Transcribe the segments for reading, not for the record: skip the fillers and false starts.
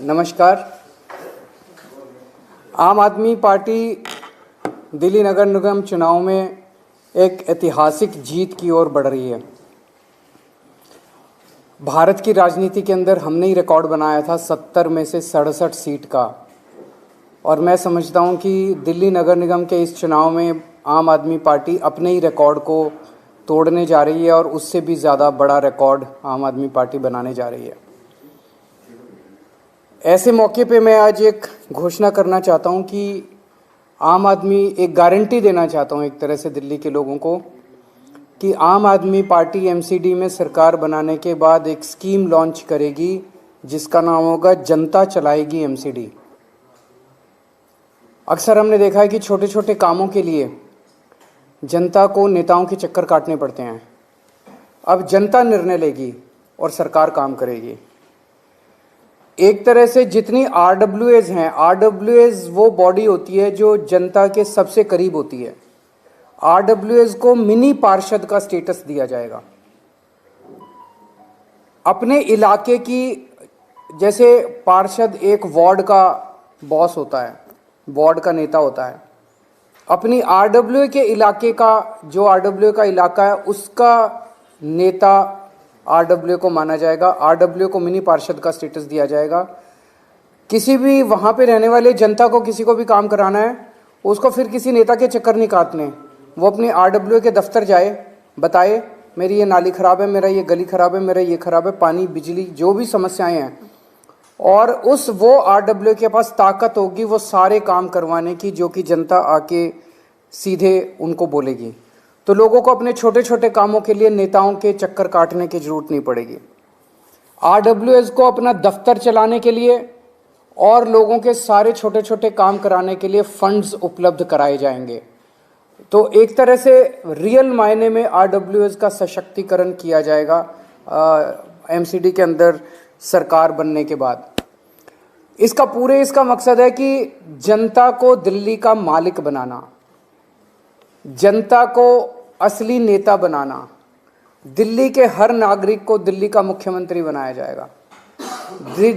नमस्कार। आम आदमी पार्टी दिल्ली नगर निगम चुनाव में एक ऐतिहासिक जीत की ओर बढ़ रही है। भारत की राजनीति के अंदर हमने ही रिकॉर्ड बनाया था 70 में से 67 सीट का, और मैं समझता हूं कि दिल्ली नगर निगम के इस चुनाव में आम आदमी पार्टी अपने ही रिकॉर्ड को तोड़ने जा रही है और उससे भी ज़्यादा बड़ा रिकॉर्ड आम आदमी पार्टी बनाने जा रही है। ऐसे मौके पे मैं आज एक घोषणा करना चाहता हूं कि आम आदमी एक गारंटी देना चाहता हूं एक तरह से दिल्ली के लोगों को कि आम आदमी पार्टी एमसीडी में सरकार बनाने के बाद एक स्कीम लॉन्च करेगी जिसका नाम होगा जनता चलाएगी एमसीडी। अक्सर हमने देखा है कि छोटे छोटे कामों के लिए जनता को नेताओं के चक्कर काटने पड़ते हैं। अब जनता निर्णय लेगी और सरकार काम करेगी। एक तरह से जितनी आरडब्ल्यूएज हैं, आरडब्ल्यूएज वो बॉडी होती है जो जनता के सबसे करीब होती है। आरडब्ल्यूएज को मिनी पार्षद का स्टेटस दिया जाएगा। अपने इलाके की, जैसे पार्षद एक वार्ड का बॉस होता है, वार्ड का नेता होता है, अपनी आरडब्ल्यूए के इलाके का, जो आरडब्ल्यूए का इलाका है उसका नेता आरडब्ल्यूए को माना जाएगा। आरडब्ल्यूए को मिनी पार्षद का स्टेटस दिया जाएगा। किसी भी वहाँ पे रहने वाले जनता को किसी को भी काम कराना है, उसको फिर किसी नेता के चक्कर नहीं काटने। वो अपनी आरडब्ल्यूए के दफ्तर जाए, बताए मेरी ये नाली ख़राब है, मेरा ये गली ख़राब है, मेरा ये ख़राब है, पानी बिजली जो भी समस्याएं हैं, और वो आरडब्ल्यूए के पास ताकत होगी वो सारे काम करवाने की जो कि जनता आके सीधे उनको बोलेगी। तो लोगों को अपने छोटे छोटे कामों के लिए नेताओं के चक्कर काटने की जरूरत नहीं पड़ेगी। आरडब्ल्यूएस को अपना दफ्तर चलाने के लिए और लोगों के सारे छोटे छोटे काम कराने के लिए फंड्स उपलब्ध कराए जाएंगे। तो एक तरह से रियल मायने में आरडब्ल्यूएस का सशक्तिकरण किया जाएगा एमसीडी के अंदर सरकार बनने के बाद। इसका मकसद है कि जनता को दिल्ली का मालिक बनाना, जनता को असली नेता बनाना। दिल्ली के हर नागरिक को दिल्ली का मुख्यमंत्री बनाया जाएगा।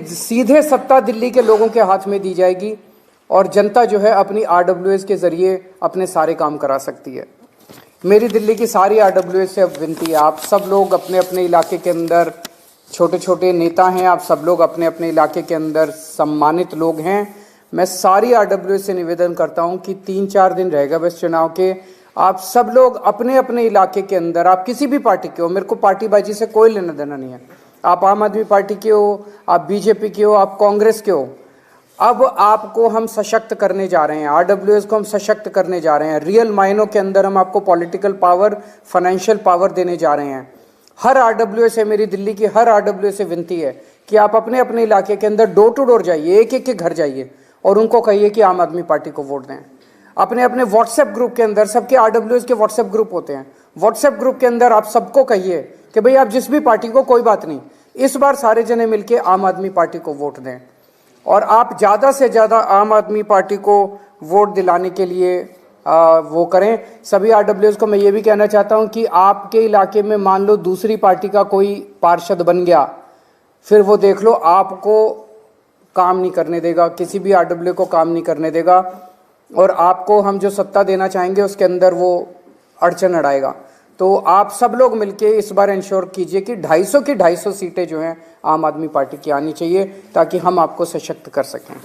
सीधे सत्ता दिल्ली के लोगों के हाथ में दी जाएगी और जनता जो है अपनी आरडब्ल्यूएस के जरिए अपने सारे काम करा सकती है। मेरी दिल्ली की सारी आरडब्ल्यूएस से अब विनती है, आप सब लोग अपने अपने इलाके के अंदर छोटे छोटे नेता हैं, आप सब लोग अपने अपने इलाके के अंदर सम्मानित लोग हैं। मैं सारी आरडब्ल्यूएस से निवेदन करता हूं कि 3-4 दिन रहेगा बस चुनाव के, आप सब लोग अपने अपने इलाके के अंदर, आप किसी भी पार्टी के हो, मेरे को पार्टीबाजी से कोई लेना देना नहीं है, आप आम आदमी पार्टी के हो, आप बीजेपी के हो, आप कांग्रेस के हो, अब आपको हम सशक्त करने जा रहे हैं। आरडब्ल्यूएस को हम सशक्त करने जा रहे हैं। रियल मायनों के अंदर हम आपको पॉलिटिकल पावर, फाइनेंशियल पावर देने जा रहे हैं। हर आरडब्ल्यूएस से, मेरी दिल्ली की हर आरडब्ल्यूएस से विनती है कि आप अपने अपने इलाके के अंदर डोर टू डोर जाइए, एक एक के घर जाइए और उनको कहिए कि आम आदमी पार्टी को वोट दें। अपने अपने व्हाट्सएप ग्रुप के अंदर, सबके आरडब्ल्यूएस के व्हाट्सएप ग्रुप होते हैं, व्हाट्सएप ग्रुप के अंदर आप सबको कहिए कि भाई आप जिस भी पार्टी को, कोई बात नहीं, इस बार सारे जने मिलके आम आदमी पार्टी को वोट दें। और आप ज़्यादा से ज़्यादा आम आदमी पार्टी को वोट दिलाने के लिए वो करें। सभी आरडब्ल्यूएस को मैं ये भी कहना चाहता हूँ कि आपके इलाके में मान लो दूसरी पार्टी का कोई पार्षद बन गया, फिर वो देख लो आपको काम नहीं करने देगा, किसी भी आरडब्ल्यू को काम नहीं करने देगा, और आपको हम जो सत्ता देना चाहेंगे उसके अंदर वो अड़चन अड़ाएगा। तो आप सब लोग मिलके इस बार इंश्योर कीजिए कि 250 की 250 सीटें जो हैं आम आदमी पार्टी की आनी चाहिए ताकि हम आपको सशक्त कर सकें।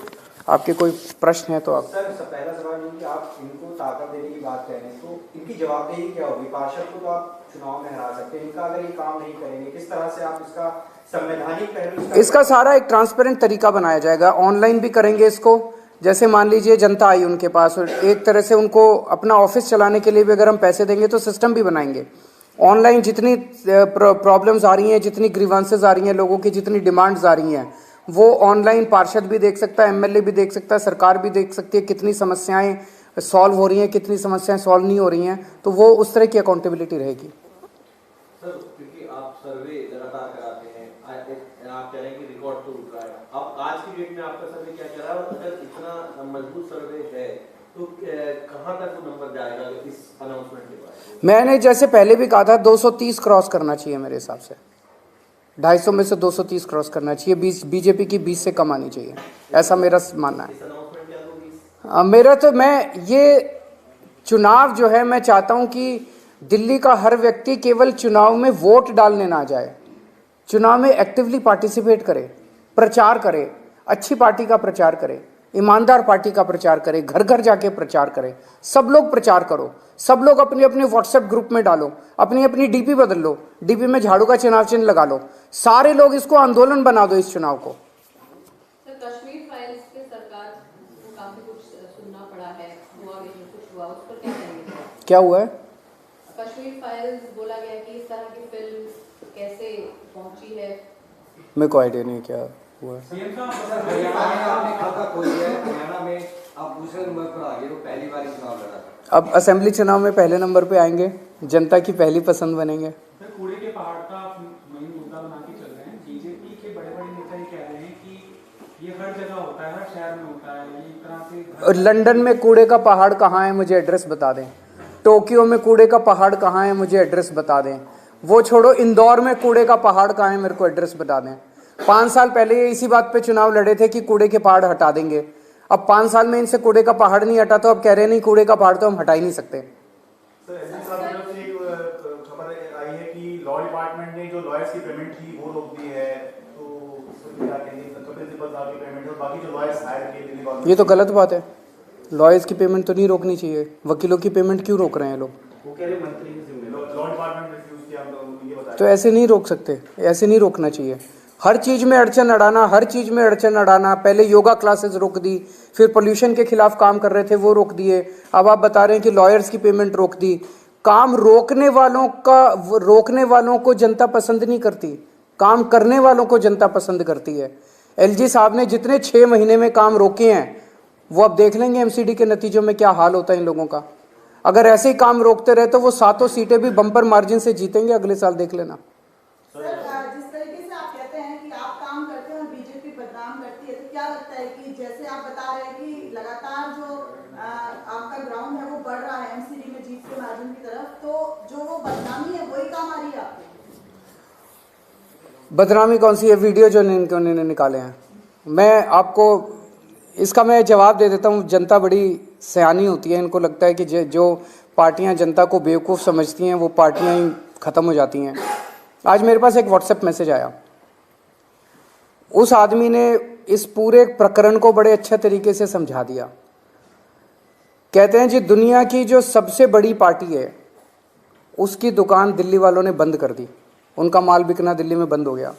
आपके कोई प्रश्न है तो आप। सर, पहला सवाल ये कि आप इनको ताकत देने की बात कह रहे हैं, तो इनकी जवाबदेही क्या होगी? पार्षद को तो आप चुनाव में हरा सकते हैं, इनका अगर ये काम नहीं करेंगे, किस तरह से आप इसका संवैधानिक पहलू, इसका सारा एक ट्रांसपेरेंट तरीका बनाया जाएगा। ऑनलाइन भी करेंगे इसको। जैसे मान लीजिए जनता आई उनके पास, एक तरह से उनको अपना ऑफिस चलाने के लिए भी अगर हम पैसे देंगे तो सिस्टम भी बनाएंगे। ऑनलाइन जितनी प्रॉब्लम्स आ रही हैं, जितनी ग्रीवांसेस आ रही हैं, लोगों की जितनी डिमांड्स आ रही हैं, वो ऑनलाइन पार्षद भी देख सकता है, एमएलए भी देख सकता है, सरकार भी देख सकती है कितनी समस्याएं सॉल्व हो रही हैं, कितनी समस्याएं सॉल्व नहीं हो रही हैं। तो वो उस तरह की अकाउंटेबिलिटी रहेगी। सर, क्योंकि आप सर्वे लगातार कराते हैं, आप कह रहे हैं कि रिकॉर्ड तो उठ रहा है, अब आज की डेट में आपका सर्वे क्या कह रहा है, और अगर इतना मजबूत सर्वे है तो कहाँ तक वो नंबर जाएगा इस अनाउंसमेंट के बाद? मैंने जैसे पहले भी कहा था 230 क्रॉस करना चाहिए मेरे हिसाब से। 250 में से 230 क्रॉस करना चाहिए, बीजेपी की 20 से कम आनी चाहिए, ऐसा मेरा मानना है। इस अनाउंसमेंट क्या होगी? मेरा तो मैं ये चुनाव जो है, मैं चाहता हूं कि दिल्ली का हर व्यक्ति केवल चुनाव में वोट डालने ना जाए, चुनाव में एक्टिवली पार्टिसिपेट करे, प्रचार करे, अच्छी पार्टी का प्रचार करे, ईमानदार पार्टी का प्रचार करे, घर घर जाके प्रचार करे। सब लोग प्रचार करो, सब लोग अपने अपने व्हाट्सएप ग्रुप में डालो, अपनी अपनी डीपी बदल लो, डीपी में झाड़ू का चुनाव चिन्ह लगा लो, सारे लोग इसको आंदोलन बना दो इस चुनाव को। सर, कश्मीर फाइल्स पे सरकार को काफी कुछ सुनना पड़ा है, हुआ भी जो कुछ हुआ, उस पर क्या कहेंगे? क्या हुआ है? कश्मीर फाइल्स बोला गया कि इस तरह की फिल्म कैसे पहुंची है? मेरे को आइडिया नहीं क्या हुआ है। हरियाणा में आपने खाता खोल दिया है, हरियाणा में आप दूसरे नंबर पर आ गए, तो पहली बार ही चुनाव लड़ा। अब असेंबली चुनाव में पहले नंबर पे आएंगे, जनता की पहली पसंद बनेंगे। सर, कूड़े के पहाड़ का वही मुद्दा बना के चल रहे हैं। बीजेपी के बड़े बड़े नेता ये कह रहे हैं कि ये हर जगह होता है, हर शहर में होता है, ये एक तरह से। और लंदन में कूड़े का पहाड़ कहाँ है, मुझे एड्रेस बता दें। टोक्यो में कूड़े का पहाड़ कहाँ है, मुझे एड्रेस बता दें। वो छोड़ो, इंदौर में कूड़े का पहाड़ कहाँ है, मेरे को एड्रेस बता दें। 5 साल पहले ये इसी बात पे चुनाव लड़े थे कि कूड़े के पहाड़ हटा देंगे। अब 5 साल में इनसे कूड़े का पहाड़ नहीं हटा, तो अब कह रहे नहीं कूड़े का पहाड़ तो हम हटा ही नहीं सकते। सर, एसपी साहब की तरफ से एक खबर आई है कि लॉ डिपार्टमेंट ने जो लॉयर्स की पेमेंट थी वो रोक दी है, तो उस पर क्या कहेंगे? कपिल सिब्बल साहब की पेमेंट और बाकी जो लॉयर्स हायर किए दिल्ली गवर्नमेंट, ये तो गलत बात है। लॉयर्स की पेमेंट तो नहीं रोकनी चाहिए, वकीलों की पेमेंट क्यों रोक रहे हैं लोग? वो कह रहे मंत्री की जिम्मेदारी, लॉ डिपार्टमेंट रिफ्यूज किया, हम लोग ये बताया। तो ऐसे नहीं रोक सकते, ऐसे नहीं रोकना चाहिए। हर चीज़ में अड़चन अड़ाना, हर चीज़ में अड़चन अड़ाना। पहले योगा क्लासेस रोक दी, फिर पोल्यूशन के खिलाफ काम कर रहे थे वो रोक दिए, अब आप बता रहे हैं कि लॉयर्स की पेमेंट रोक दी। काम रोकने वालों को जनता पसंद नहीं करती, काम करने वालों को जनता पसंद करती है। एलजी साहब ने जितने 6 महीने में काम रोके हैं, वो अब देख लेंगे एमसीडी के नतीजों में क्या हाल होता है इन लोगों का। अगर ऐसे ही काम रोकते रहे तो वो 7 सीटें भी बम्पर मार्जिन से जीतेंगे अगले साल, देख लेना। सर, जिस तरीके से आप कहते हैं कि आप काम करते हैं और बीजेपी बदनाम करती है, तो क्या लगता है कि जैसे आप बता रहे हैं कि लगातार जो आपका ग्राउंड है वो बढ़ रहा है एमसीडी में जीत के मार्जिन की तरफ, तो जो वो बदनामी है वही काम आ रही है आपको? बदनामी कौन सी है? वीडियो जो इन्होंने निकाले हैं, मैं आपको इसका मैं जवाब दे देता हूँ। जनता बड़ी सयानी होती है, इनको लगता है कि जो पार्टियां जनता को बेवकूफ़ समझती हैं वो पार्टियां ही ख़त्म हो जाती हैं। आज मेरे पास एक व्हाट्सएप मैसेज आया, उस आदमी ने इस पूरे प्रकरण को बड़े अच्छे तरीके से समझा दिया। कहते हैं जी, दुनिया की जो सबसे बड़ी पार्टी है उसकी दुकान दिल्ली वालों ने बंद कर दी, उनका माल बिकना दिल्ली में बंद हो गया।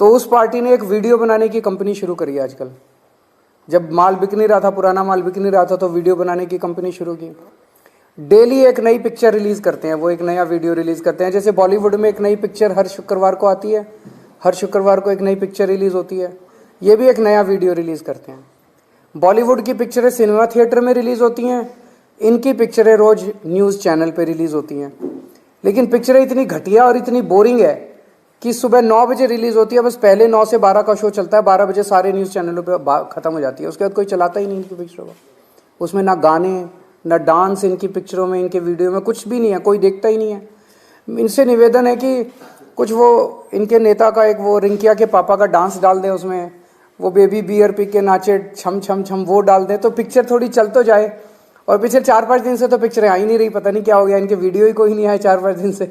तो उस पार्टी ने एक वीडियो बनाने की कंपनी शुरू करी आजकल। जब माल बिक नहीं रहा था, पुराना माल बिक नहीं रहा था, तो वीडियो बनाने की कंपनी शुरू की। डेली एक नई पिक्चर रिलीज़ करते हैं, वो एक नया वीडियो रिलीज़ करते हैं। जैसे बॉलीवुड में एक नई पिक्चर हर शुक्रवार को आती है, हर शुक्रवार को एक नई पिक्चर रिलीज़ होती है, ये भी एक नया वीडियो रिलीज़ करते हैं। बॉलीवुड की पिक्चरें सिनेमा थिएटर में रिलीज़ होती हैं, इनकी पिक्चरें रोज़ न्यूज़ चैनल पर रिलीज़ होती हैं। लेकिन पिक्चरें इतनी घटिया और इतनी बोरिंग है कि सुबह 9 बजे रिलीज़ होती है, बस पहले 9 से 12 का शो चलता है, 12 बजे सारे न्यूज़ चैनलों पे ख़त्म हो जाती है। उसके बाद कोई चलाता ही नहीं इनकी पिक्चरों को। उसमें ना गाने ना डांस, इनकी पिक्चरों में, इनके वीडियो में कुछ भी नहीं है, कोई देखता ही नहीं है। इनसे निवेदन है कि कुछ वो इनके नेता का एक वो रिंकिया के पापा का डांस डाल दें, उसमें वो बेबी बियर पी के नाचे छम छम छम, वो डाल दें तो पिक्चर थोड़ी चल तो जाए। और पिछले 4-5 दिन से तो पिक्चरें आ ही नहीं रही, पता नहीं क्या हो गया, इनके वीडियो ही कोई नहीं आए 4-5 दिन से,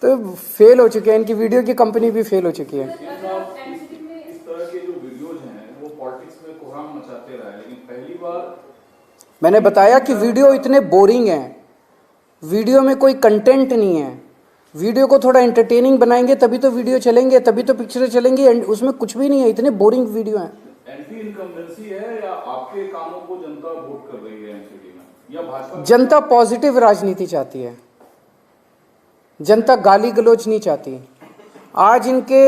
तो फेल हो चुके हैं, इनकी वीडियो की कंपनी भी फेल हो चुकी है। इस तरह के जो वीडियोज हैं वो पॉलिटिक्स में कोहराम मचाते रहे, लेकिन पहली बार मैंने बताया कि वीडियो इतने बोरिंग हैं, वीडियो में कोई कंटेंट नहीं है। वीडियो को थोड़ा एंटरटेनिंग बनाएंगे तभी तो वीडियो चलेंगे, तभी तो पिक्चरें चलेंगी, उसमें कुछ भी नहीं है, इतने बोरिंग वीडियो हैं। एंटी इनकम्बेंसी है या आपके कामों को जनता वोट कर रही है एमसीडी में, या भाजपा? जनता पॉजिटिव राजनीति चाहती है, जनता गाली गलौज नहीं चाहती। आज इनके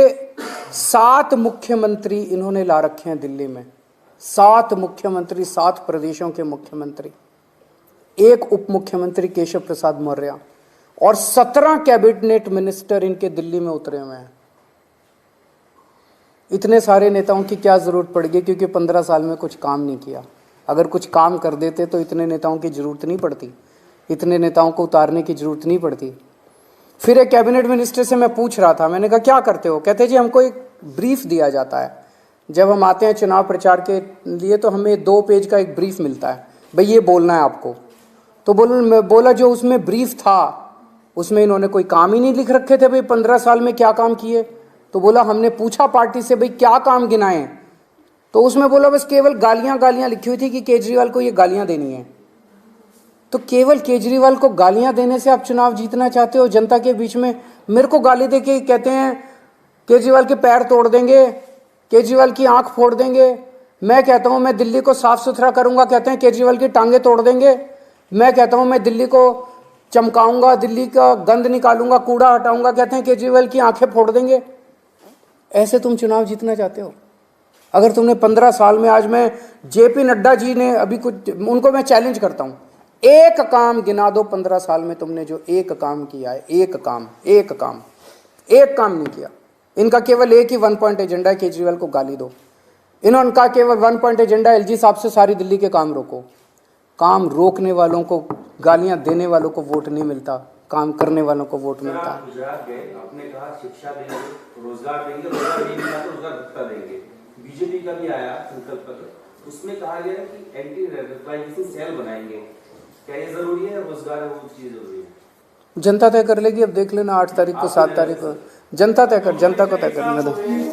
7 मुख्यमंत्री इन्होंने ला रखे हैं दिल्ली में, 7 मुख्यमंत्री, 7 प्रदेशों के मुख्यमंत्री, 1 उप मुख्यमंत्री केशव प्रसाद मौर्य और 17 कैबिनेट मिनिस्टर इनके दिल्ली में उतरे हुए हैं। इतने सारे नेताओं की क्या जरूरत पड़ गई, क्योंकि 15 साल में कुछ काम नहीं किया। अगर कुछ काम कर देते तो इतने नेताओं की जरूरत नहीं पड़ती, इतने नेताओं को उतारने की जरूरत नहीं पड़ती। फिर एक कैबिनेट मिनिस्टर से मैं पूछ रहा था, मैंने कहा क्या करते हो? कहते जी हमको एक ब्रीफ दिया जाता है, जब हम आते हैं चुनाव प्रचार के लिए तो हमें 2 पेज का एक ब्रीफ मिलता है, भाई ये बोलना है आपको। तो बोला जो उसमें ब्रीफ था उसमें इन्होंने कोई काम ही नहीं लिख रखे थे, भाई 15 साल में क्या काम किए। तो बोला हमने पूछा पार्टी से भाई क्या काम गिनाए, तो उसमें बोला बस केवल गालियां लिखी हुई थी कि केजरीवाल को ये गालियां देनी है। तो केवल केजरीवाल को गालियां देने से आप चुनाव जीतना चाहते हो जनता के बीच में? मेरे को गाली दे के कहते हैं केजरीवाल के पैर तोड़ देंगे, केजरीवाल की आंख फोड़ देंगे। मैं कहता हूं मैं दिल्ली को साफ सुथरा करूंगा, कहते हैं केजरीवाल की टांगे तोड़ देंगे। मैं कहता हूं मैं दिल्ली को चमकाऊंगा, दिल्ली का गंद निकालूंगा, कूड़ा हटाऊंगा, कहते हैं केजरीवाल की आंखें फोड़ देंगे। ऐसे तुम चुनाव जीतना चाहते हो? अगर तुमने 15 साल में, आज मैं जेपी नड्डा जी ने अभी कुछ, उनको मैं चैलेंज करता हूं, एक काम गिना दो 15 साल में तुमने जो एक काम किया है, एक काम नहीं किया। इनका केवल एक ही 1 पॉइंट एजेंडा है, केजरीवाल को गाली दो। इन्होंने कहा केवल 1 पॉइंट एजेंडा, एलजी साहब से सारी दिल्ली के काम रोको। काम रोकने वालों को, गालियां देने वालों को वोट नहीं मिलता, काम करने वालों को वोट मिलता है। गुजरात गए, आपने कहा शिक्षा देंगे, रोजगार देंगे, रोजगार नहीं मिला तो रोजगार भत्ता देंगे। बीजेपी का भी आया संकल्प पत्र, उसमें कहा गया कि एंटी रेडिकलाइजेशन सेल बनाएंगे। क्या ये जरूरी है? रोजगार वो चीज जरूरी है? जनता तय कर लेगी, अब देख लेना 8 तारीख को 7 तारीख को जनता को तय करने दो।